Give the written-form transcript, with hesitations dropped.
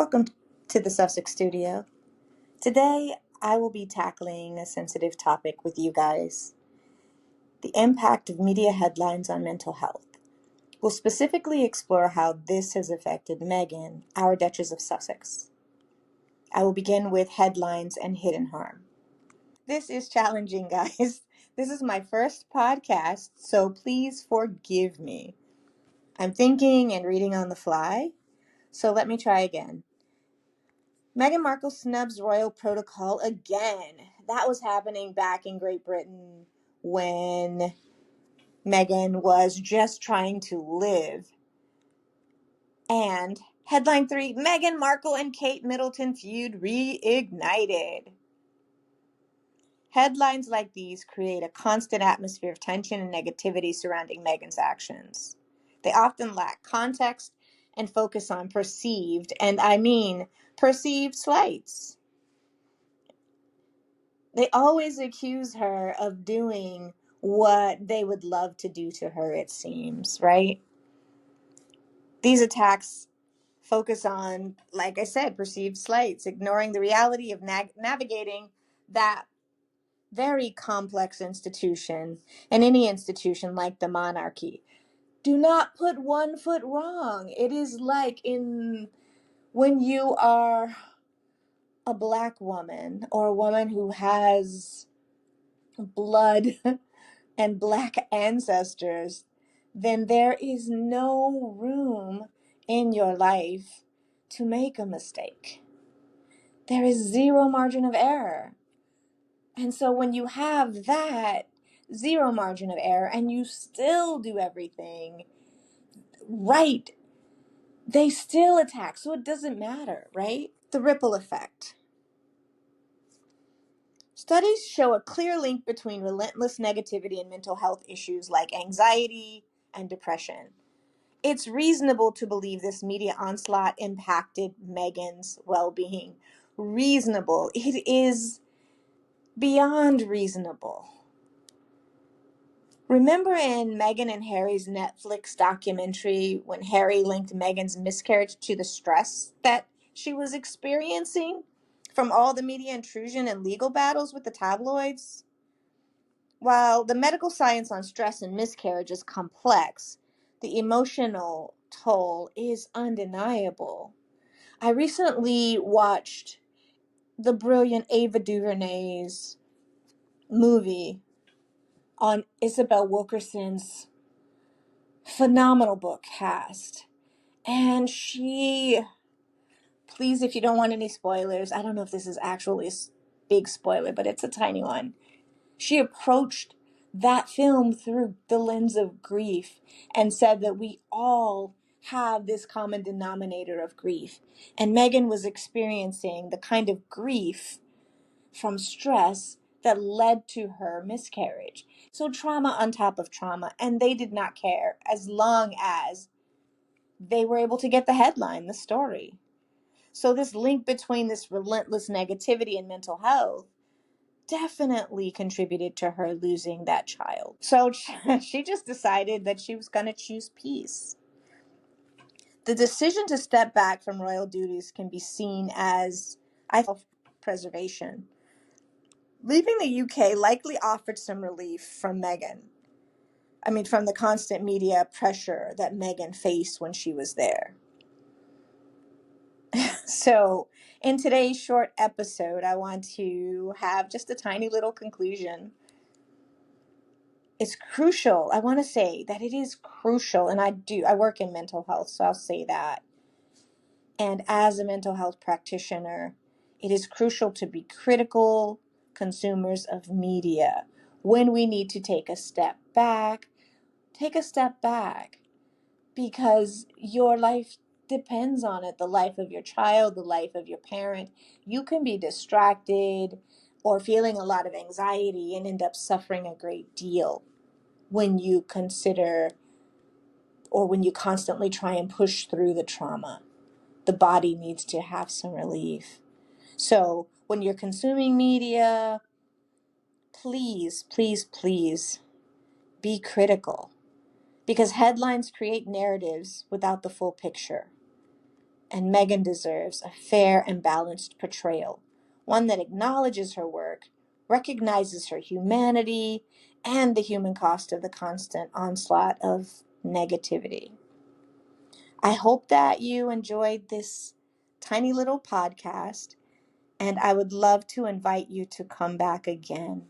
Welcome to the Sussex Studio. Today, I will be tackling a sensitive topic with you guys: the impact of media headlines on mental health. We'll specifically explore how this has affected Meghan, our Duchess of Sussex. I will begin with headlines and hidden harm. This is challenging, guys. This is my first podcast, so please forgive me. I'm thinking and reading on the fly, so let me try again. Meghan Markle snubs royal protocol again. That was happening back in Great Britain when Meghan was just trying to live. And headline 3, Meghan Markle and Kate Middleton feud reignited. Headlines like these create a constant atmosphere of tension and negativity surrounding Meghan's actions. They often lack context and focus on perceived, and I mean perceived, slights. They always accuse her of doing what they would love to do to her, it seems, right? These attacks focus on, like I said, perceived slights, ignoring the reality of navigating that very complex institution, and any institution like the monarchy. Do not put one foot wrong. It is like when you are a Black woman or a woman who has blood and Black ancestors, then there is no room in your life to make a mistake. There is zero margin of error. And so when you have that zero margin of error and you still do everything right, they still attack. So it doesn't matter, right? The ripple effect. Studies show a clear link between relentless negativity and mental health issues like anxiety and depression. It's reasonable to believe this media onslaught impacted Meghan's well-being. Reasonable. It is beyond reasonable. Remember in Meghan and Harry's Netflix documentary when Harry linked Meghan's miscarriage to the stress that she was experiencing from all the media intrusion and legal battles with the tabloids? While the medical science on stress and miscarriage is complex, the emotional toll is undeniable. I recently watched the brilliant Ava DuVernay's movie on Isabel Wilkerson's phenomenal book, Cast. And please, if you don't want any spoilers, I don't know if this is actually a big spoiler, but it's a tiny one. She approached that film through the lens of grief and said that we all have this common denominator of grief. And Meghan was experiencing the kind of grief from stress that led to her miscarriage. So trauma on top of trauma, and they did not care as long as they were able to get the headline, the story. So this link between this relentless negativity and mental health definitely contributed to her losing that child. So she just decided that she was going to choose peace. The decision to step back from royal duties can be seen as self-preservation. Leaving the UK likely offered some relief from from the constant media pressure that Meghan faced when she was there. So, in today's short episode, I want to have just a tiny little conclusion. It's crucial. I want to say that it is crucial, and I work in mental health, so I'll say that. And as a mental health practitioner, it is crucial to be critical consumers of media. When we need to take a step back, because your life depends on it, the life of your child, the life of your parent. You can be distracted or feeling a lot of anxiety and end up suffering a great deal when you consider or when you constantly try and push through the trauma. The body needs to have some relief. So when you're consuming media, please, please, please be critical, because headlines create narratives without the full picture. And Meghan deserves a fair and balanced portrayal, one that acknowledges her work, recognizes her humanity, and the human cost of the constant onslaught of negativity. I hope that you enjoyed this tiny little podcast, and I would love to invite you to come back again.